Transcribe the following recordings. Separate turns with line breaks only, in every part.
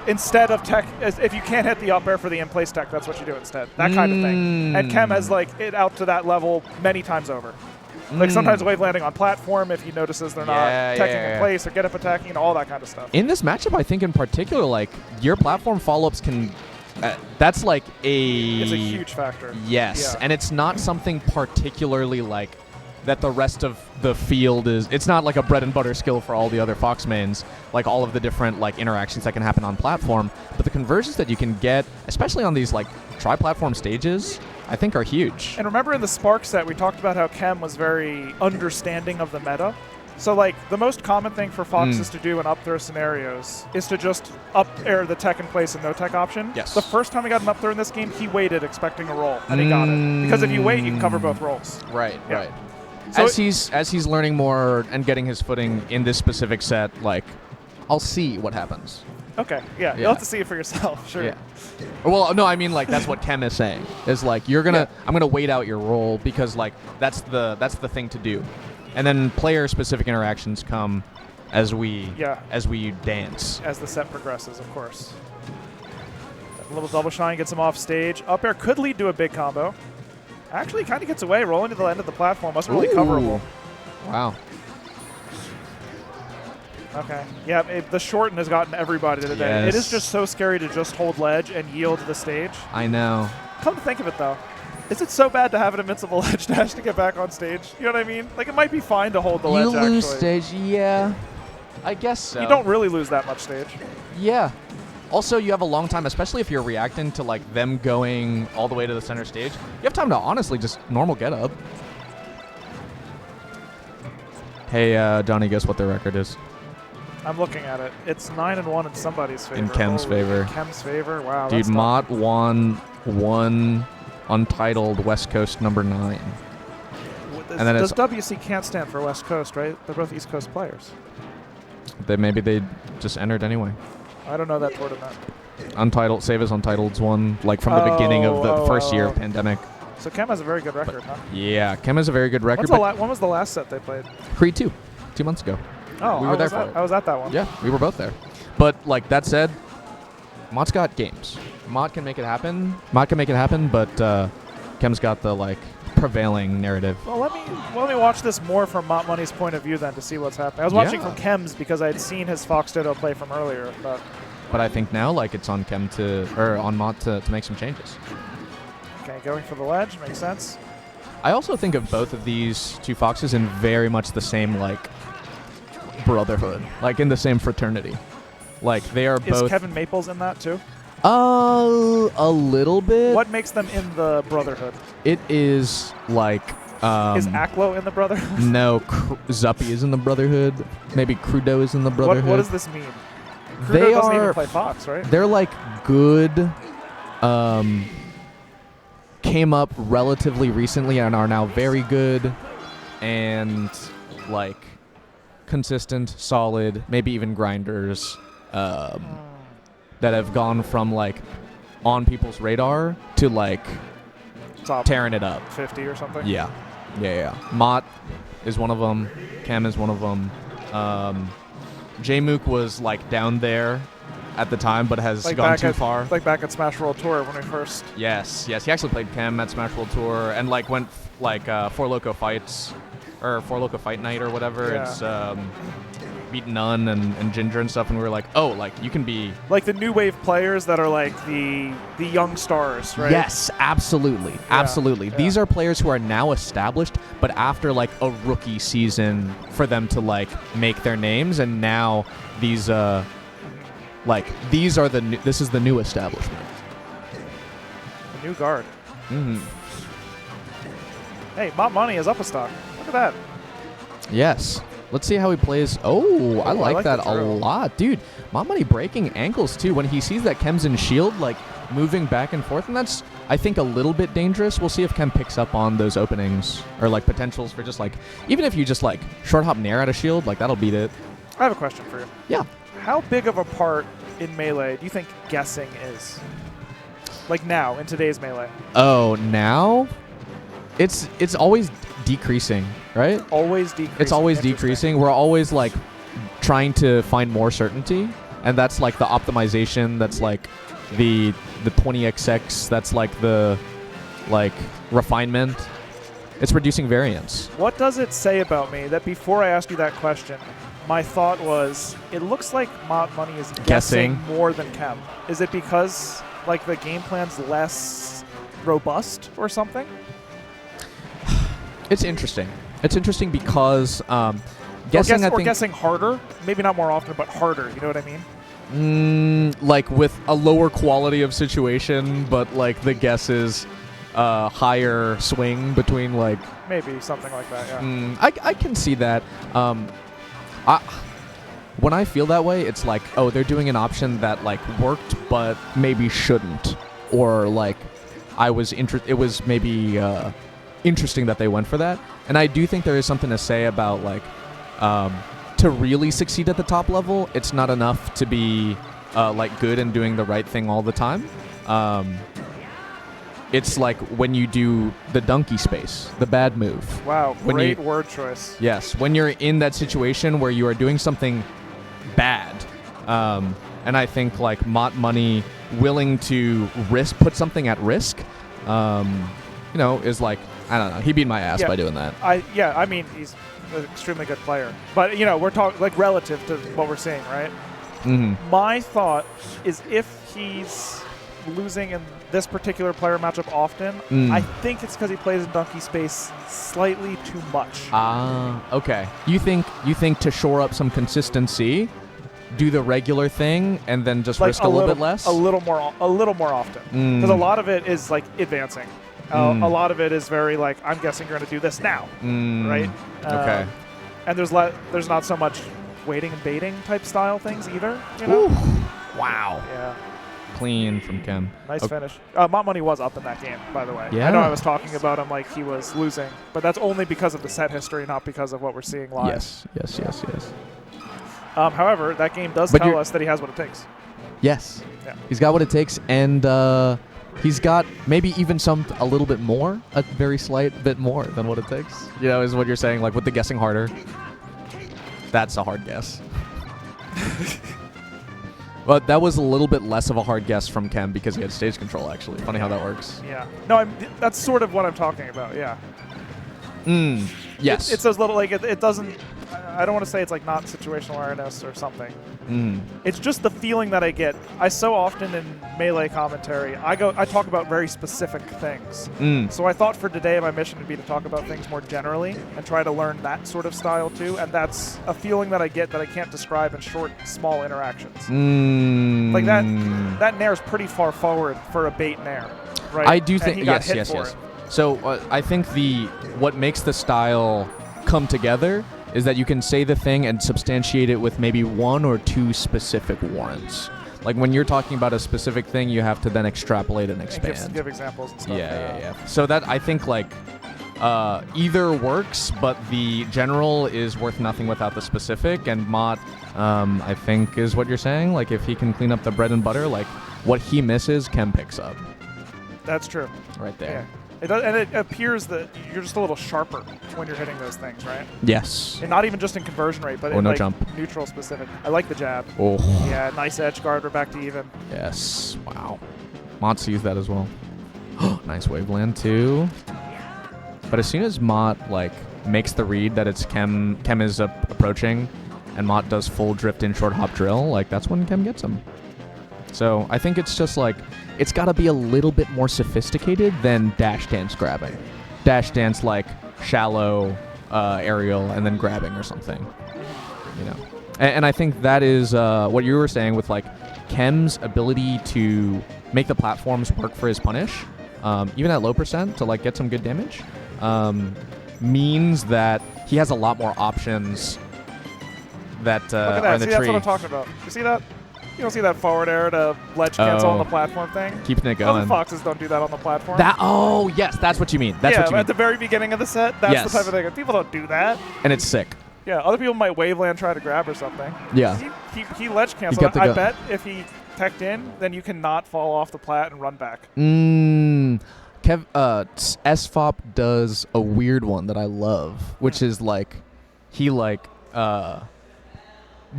instead of tech, if you can't hit the up air for the in-place tech, that's what you do instead. That kind of thing. And Chem has like it out to that level many times over. Like sometimes wave landing on platform if he notices they're not teching in place or get up attacking and all that kind of stuff.
In this matchup, I think in particular, like your platform follow-ups can. That's like
It's a huge factor.
Yes,
Yeah.
and it's not something particularly like that the rest of the field is. It's not like a bread and butter skill for all the other Fox mains, like all of the different like interactions that can happen on platform. But the conversions that you can get, especially on these like tri-platform stages, I think are huge.
And remember in the Spark set, we talked about how Chem was very understanding of the meta. So like the most common thing for Foxes to do in up throw scenarios is to just up air the tech in place and no tech option.
Yes.
The first time he got an up throw in this game, he waited expecting a roll, and he got it. Because if you wait, you can cover both rolls.
Right,
Yeah.
right.
So
as he's learning more and getting his footing in this specific set, like I'll see what happens.
Okay, yeah, you'll have to see it for yourself, sure.
Yeah. Well, no, I mean like that's what Chem is saying. Is like I'm gonna wait out your roll because like that's the thing to do. And then player-specific interactions come as we dance.
As the set progresses, of course. A little double shine gets him off stage. Up air could lead to a big combo. Actually, kind of gets away, rolling to the end of the platform. Wasn't really coverable.
Wow.
Okay. Yeah, the shorten has gotten everybody today.
Yes.
It is just so scary to just hold ledge and yield the stage.
I know.
Come to think of it, though. Is it so bad to have an invincible ledge dash to get back on stage? You know what I mean? Like, it might be fine to hold the ledge, actually.
You lose stage, yeah. I guess so.
You don't really lose that much stage.
Yeah. Also, you have a long time, especially if you're reacting to, like, them going all the way to the center stage. You have time to honestly just normal get up. Hey, Johnny, guess what their record is?
I'm looking at it. It's 9-1 in somebody's favor.
In Chem's favor.
Chem's favor? Wow.
Dude,
that's
Mott won one Untitled West Coast number 9.
Does,
and then
does WC can't stand for West Coast, right? They're both East Coast players.
Maybe they just entered anyway.
I don't know that tournament.
Untitled, Save as Untitled's one, like from the beginning of the first year of pandemic.
So Chem has a very good record, huh?
Yeah, Chem has a very good record.
When was the last set they played?
Creed 2 months ago.
Oh,
we were there for it.
I was at that one.
Yeah, we were both there. But like that said, Mott's got games. Mott can make it happen. But Chem's got the like prevailing narrative.
Well, let me watch this more from Mott Money's point of view then to see what's happening. I was watching from Chem's because I had seen his Fox Ditto play from earlier,
but I think now like it's on on Mott to make some changes.
Okay, going for the ledge makes sense.
I also think of both of these two Foxes in very much the same like brotherhood, like in the same fraternity. Like they are both.
Is Kevin Maples in that too?
A little bit.
What makes them in the brotherhood?
It is like.
Is Aklo in the brotherhood?
No, Zuppy is in the brotherhood. Maybe Crudo is in the brotherhood.
What does this mean? Crudo doesn't even play Fox, right?
They're like good. Came up relatively recently and are now very good, and like consistent, solid, maybe even grinders. That have gone from like on people's radar to like
top
tearing it up.
50 or something?
Yeah. Mott is one of them. Chem is one of them. J-Mook was like down there at the time, but has gone too far.
Like back at Smash World Tour when we first.
Yes. He actually played Chem at Smash World Tour and like went like Four Loco Fights or Four Loco Fight Night or whatever.
Yeah.
It's beaten Nun and Ginger and stuff, and we were like, oh, like you can be
like the new wave players that are like the young stars, right?
Yes, absolutely. Yeah. These are players who are now established, but after like a rookie season for them to like make their names, and now these these are this is the new establishment.
The new guard.
Mm-hmm.
Hey, Mott Money is up a stock. Look at that.
Yes. Let's see how he plays. Oh, I like that a lot. Dude, Mott Money breaking ankles, too. When he sees that Chem's in shield, like, moving back and forth, and that's, I think, a little bit dangerous. We'll see if Chem picks up on those openings or, like, potentials for just, like, even if you just, like, short hop Nair out of shield, like, that'll beat it.
I have a question for you.
Yeah.
How big of a part in Melee do you think guessing is? Like, now, in today's Melee?
Oh, now? It's always decreasing, right?
Always decreasing.
It's always decreasing. We're always like trying to find more certainty, and that's like the optimization. That's like the 20xx. That's like the refinement. It's reducing variance.
What does it say about me that before I asked you that question, my thought was, it looks like Mott Money is guessing more than Chem. Is it because like the game plan's less robust or something?
It's interesting. It's interesting because guessing, I think,
guessing harder. Maybe not more often, but harder. You know what I mean?
Like with a lower quality of situation, but like the guess is higher swing between like
maybe something like that. Yeah.
I can see that. When I feel that way, it's like, oh, they're doing an option that like worked, but maybe shouldn't, or like it was maybe interesting that they went for that. And I do think there is something to say about like to really succeed at the top level, it's not enough to be like good and doing the right thing all the time. It's like when you do the donkey space, the bad move.
Wow, great word choice.
Yes, when you're in that situation where you are doing something bad, and I think like Mott Money willing to put something at risk, is like, I don't know, he beat my ass by doing that.
I mean, he's an extremely good player. But, we're talking like relative to what we're seeing, right?
Mm-hmm.
My thought is if he's losing in this particular player matchup often, I think it's because he plays in donkey space slightly too much.
Okay. You think to shore up some consistency, do the regular thing and then just like risk a little bit less?
A little more often. Because a lot of it is like advancing. A lot of it is very like, I'm guessing you're going to do this now, right?
Okay.
And there's not so much waiting and baiting type style things either.
Ooh. Wow.
Yeah.
Clean from Chem.
Nice finish. Mott Money was up in that game, by the way.
Yeah.
I know I was talking about him like he was losing, but that's only because of the set history, not because of what we're seeing live.
Yes.
However, that game does tell us that he has what it takes.
Yes.
Yeah.
He's got what it takes, and he's got maybe even a little bit more, a very slight bit more than what it takes. Is what you're saying, like with the guessing harder. That's a hard guess. But that was a little bit less of a hard guess from Chem because he had stage control, actually. Funny how that works.
Yeah. No, that's sort of what I'm talking about, yeah.
Yes.
It's those little, like, it doesn't, I don't want to say it's like not situational awareness or something. It's just the feeling that I get. I so often in Melee commentary, I talk about very specific things. So I thought for today my mission would be to talk about things more generally and try to learn that sort of style too. And that's a feeling that I get that I can't describe in short, small interactions. Like that nair is pretty far forward for a bait nair, right?
I do think, yes. So I think what makes the style come together is that you can say the thing and substantiate it with maybe one or two specific warrants. Like when you're talking about a specific thing, you have to then extrapolate and expand.
And give examples and stuff.
Yeah. So that I think like either works, but the general is worth nothing without the specific. And Mott, I think, is what you're saying. Like if he can clean up the bread and butter, like what he misses, Chem picks up. That's true. Right there. Yeah. It appears that you're just a little sharper when you're hitting those things, right? Yes. And not even just in conversion rate, but in no jump. Neutral specific. I like the jab. Oh. Yeah, nice edge guard. We're back to even. Yes. Wow. Mott sees that as well. Nice waveland too. But as soon as Mott makes the read that it's Chem is approaching, and Mott does full drift in short hop drill, that's when Chem gets him. So I think it's just it's got to be a little bit more sophisticated than dash dance grabbing. Dash dance shallow aerial and then grabbing or something. And I think that is what you were saying with Chem's ability to make the platforms work for his punish, even at low percent to get some good damage, means that he has a lot more options that
Look at that.
are in the
See,
tree.
that's what I'm talking about. You see that? You don't see that forward air to ledge cancel on the platform thing?
Keeping it going.
Other Foxes don't do that on the platform.
Yes, that's what you mean. That's what you mean.
At the very beginning of the set, that's the type of thing. People don't do that.
And it's sick.
Yeah, other people might waveland try to grab or something.
Yeah.
He ledge canceled. I bet if he teched in, then you cannot fall off the plat and run back.
SFOP does a weird one that I love, which is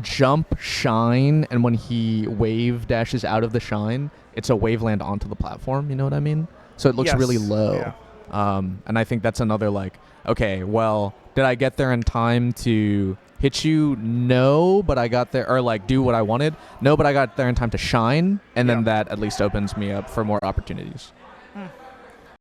jump shine, and when he wave dashes out of the shine, it's a wave land onto the platform. You know what I mean? So it looks really low.
Yeah.
And I think that's another like, okay, well, did I get there in time to hit you? No, but I got there, or like do what I wanted. No, but I got there in time to shine, and then that at least opens me up for more opportunities.